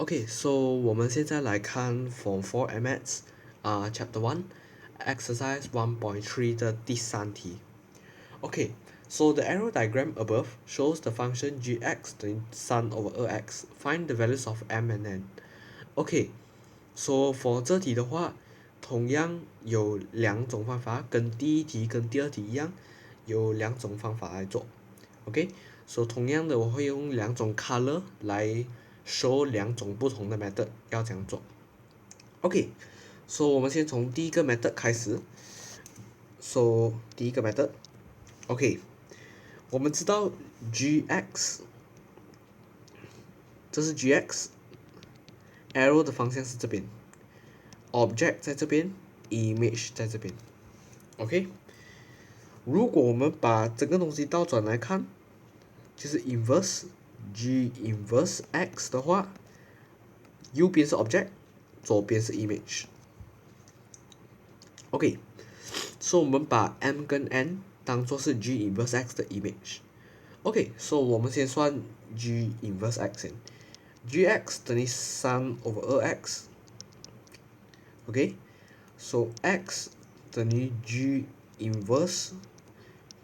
Okay, so 我们现在来看 Form 4 MX Chapter 1 Exercise 1.3 的第三题。Okay, so the arrow diagram above shows the function gx 等于3 over 2x. Find the values of m and n. Okay, so for 这题的话，同样有两种方法，跟第一题跟第二题一样，有两种方法来做。Okay, so 同样的我会用两种 color 来show 两种不同的 method 要这样做。Okay, so 我们先从第一个 method 开始。So 第一个 method, okay, 我们知道 gx 这是 gx arrow 的方向是这边 object 在这边 image 在这边 OK 如果我们把整个东西倒转来看，就是 inverse g inverse x 的话，右边是 object 左边是 image OK, so 我们把 m 跟 n 当作是 g inverse x 的 image OK, so 我们先算 g inverse x 先 gx 等于3 over 2x OK, so x 等于 g inverse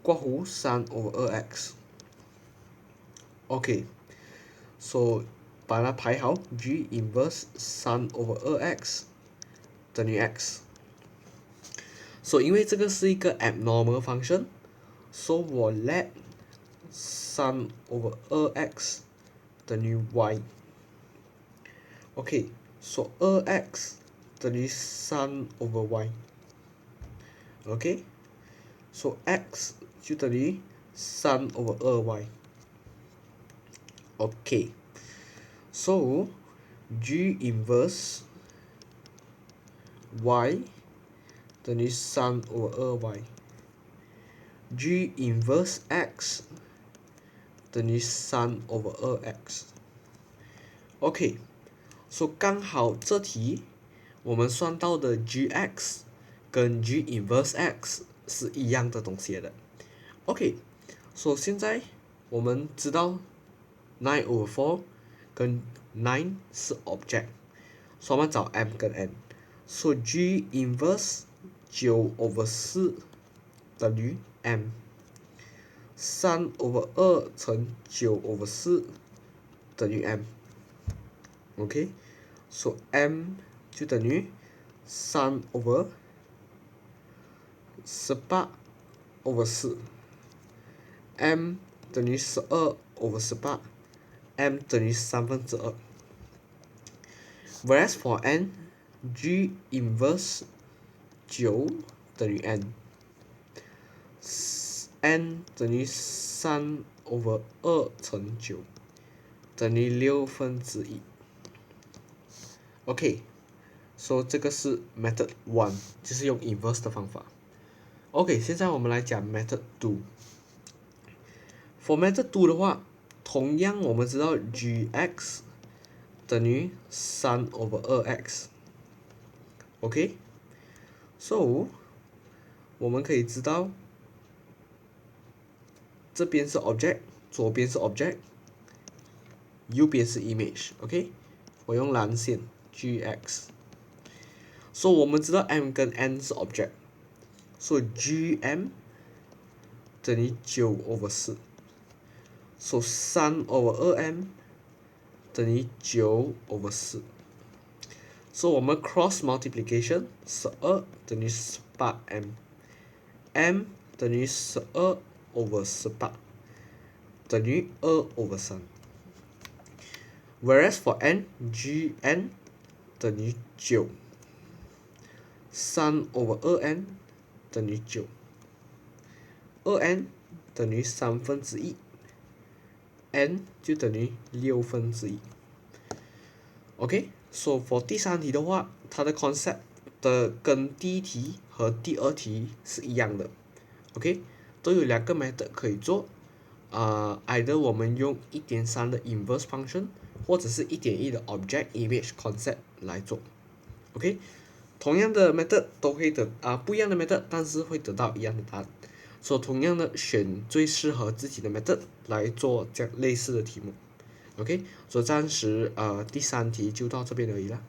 括弧3 over 2x OK, so 把它排好 g inverse 3 over 2x 等于 x So 因为这个是一个 abnormal function, so 我 let 3 over 2x 等于 y. Okay, so 2x 等于3 over y. Okay, so x 就等于3 over 2y. Okay, so g inverse y 等于3 over 2y. g inverse x 等于3 over 2x. OK, so 刚好这题我们算到的 gx 跟 g inverse x 是一样的东西的。OK, so 现在我们知道9 over 4跟9是 object, so 我们找 m 跟 n. So g inverse 9 over 4等于 m. 3 over 2乘9 over 4等于 m. OK, so m 就等于3 over 18 over 4. m 等于12 over 18. m 等于2/3. Whereas for n, g inverse 9等于 n. n 等于3 over 2乘9等于1/6. OK, so 这个是 method 1, 就是用 inverse 的方法。OK, 现在我们来讲 method 2。For method 2的话，同样我们知道 gx 等于3 over 2x. OK, so 我们可以知道这边是 object, 左边是 object, 右边是 image. OK, 我用蓝线 gx. So 我们知道 m 跟 n 是 object, so gm 等于9 over 4. So 3 over 2m 等于9 over 4. So 我们 cross multiplication 12等于18m. m 等于12 over 18等于2 over 3. Whereas for n, gn 等于9. 3 over 2n 等于9. 2n 等于1/3. n 就等于1/6. OK, so for 第三题的话，它的 concept 的跟第一题和第二题是一样的。OK, 都有两个 method 可以做。either 我们用 1.3 的 inverse function 或者是 1.1 的 object image concept 来做。OK, 同样的 method 都会不一样的 method 但是会得到一样的答案。所以同样的选最适合自己的 method 来做这样类似的题目。OK，所以暂时第3题就到这边而已了。